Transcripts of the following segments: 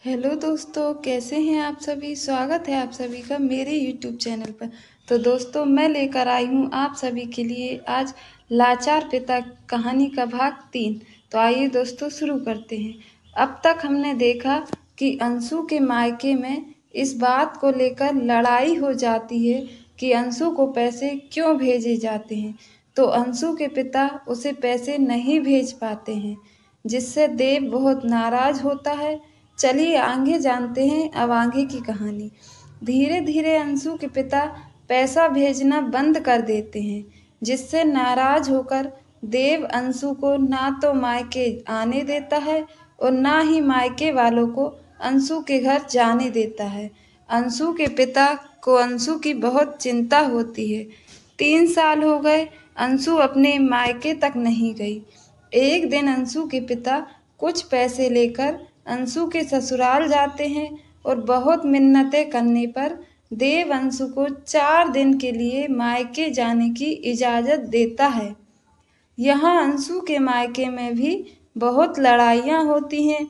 Hello दोस्तों, कैसे हैं आप सभी। स्वागत है आप सभी का मेरे यूट्यूब चैनल पर। तो दोस्तों, मैं लेकर आई हूँ आप सभी के लिए आज लाचार पिता कहानी का भाग 3। तो आइए दोस्तों शुरू करते हैं। अब तक हमने देखा कि अंशु के मायके में इस बात को लेकर लड़ाई हो जाती है कि अंशु को पैसे क्यों भेजे जाते हैं। तो अंशु के पिता उसे पैसे नहीं भेज पाते हैं, जिससे देव बहुत नाराज होता है। चलिए आगे जानते हैं अब आगे की कहानी। धीरे धीरे अंशु के पिता पैसा भेजना बंद कर देते हैं, जिससे नाराज होकर देव अंशु को ना तो मायके आने देता है और ना ही मायके वालों को अंशु के घर जाने देता है। अंशु के पिता को अंशु की बहुत चिंता होती है। 3 साल हो गए, अंशु अपने मायके तक नहीं गई। एक दिन अंशु के पिता कुछ पैसे लेकर अंशु के ससुराल जाते हैं और बहुत मिन्नतें करने पर देव अंशु को 4 दिन के लिए मायके जाने की इजाज़त देता है। यहाँ अंशु के मायके में भी बहुत लड़ाइयाँ होती हैं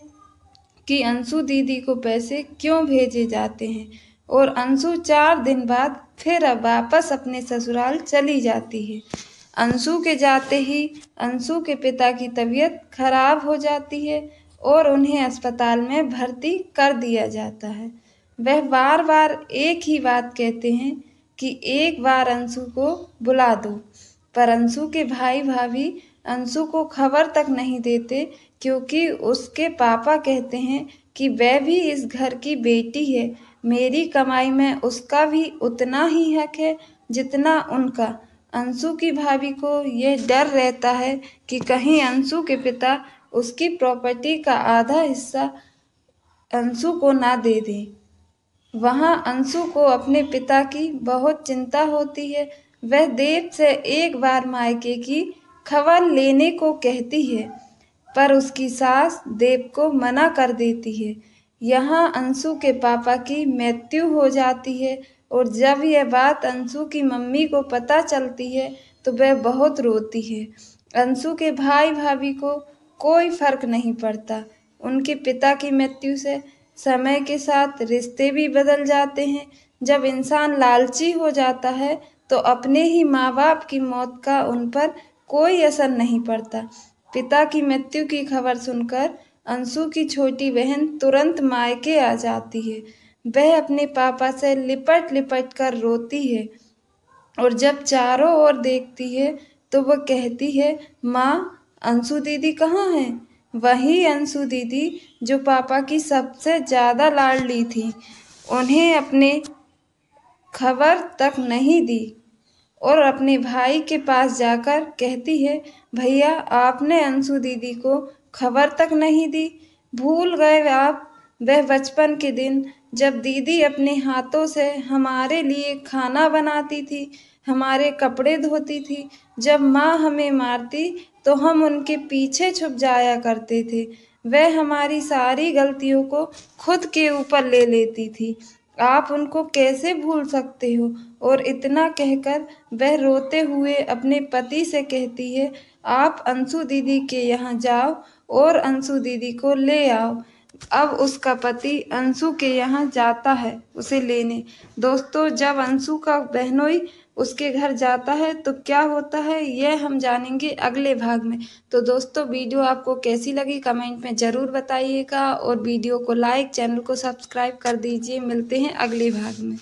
कि अंशु दीदी को पैसे क्यों भेजे जाते हैं, और अंशु 4 दिन बाद फिर अब वापस अपने ससुराल चली जाती है। अंशु के जाते ही अंशु के पिता की तबीयत खराब हो जाती है और उन्हें अस्पताल में भर्ती कर दिया जाता है। वह बार बार एक ही बात कहते हैं कि एक बार अंशु को बुला दो, पर अंशु के भाई भाभी अंशु को खबर तक नहीं देते, क्योंकि उसके पापा कहते हैं कि वह भी इस घर की बेटी है। मेरी कमाई में उसका भी उतना ही हक है जितना उनका। अंशु की भाभी को यह डर रहता है कि कहीं अंशु के पिता उसकी प्रॉपर्टी का आधा हिस्सा अंशु को ना दे दें। वहाँ अंशु को अपने पिता की बहुत चिंता होती है। वह देव से एक बार मायके की खबर लेने को कहती है, पर उसकी सास देव को मना कर देती है। यहाँ अंशु के पापा की मृत्यु हो जाती है और जब यह बात अंशु की मम्मी को पता चलती है तो वह बहुत रोती है। अंशु के भाई भाभी को कोई फर्क नहीं पड़ता। उनके पिता की मृत्यु से समय के साथ रिश्ते भी बदल जाते हैं। जब इंसान लालची हो जाता है तो अपने ही माँ बाप की मौत का उन पर कोई असर नहीं पड़ता। पिता की मृत्यु की खबर सुनकर अंशु की छोटी बहन तुरंत मायके आ जाती है। वह अपने पापा से लिपट लिपट कर रोती है और जब चारों ओर देखती है तो वह कहती है, माँ, अंशु दीदी कहाँ है। वही अंशु दीदी जो पापा की सबसे ज्यादा लाडली थी, उन्हें अपने खबर तक नहीं दी और अपने भाई के पास जाकर कहती है, भैया आपने अंशु दीदी को खबर तक नहीं दी। भूल गए आप वह बचपन के दिन जब दीदी अपने हाथों से हमारे लिए खाना बनाती थी, हमारे कपड़े धोती थी। जब माँ हमें मारती तो हम उनके पीछे छुप जाया करते थे। वह हमारी सारी गलतियों को खुद के ऊपर ले लेती थी। आप उनको कैसे भूल सकते हो। और इतना कहकर वह रोते हुए अपने पति से कहती है, आप अंशु दीदी के यहाँ जाओ और अंशु दीदी को ले आओ। अब उसका पति अंशु के यहाँ जाता है उसे लेने। दोस्तों, जब अंशु का बहनोई उसके घर जाता है तो क्या होता है यह हम जानेंगे अगले भाग में। तो दोस्तों, वीडियो आपको कैसी लगी कमेंट में ज़रूर बताइएगा और वीडियो को लाइक, चैनल को सब्सक्राइब कर दीजिए। मिलते हैं अगले भाग में।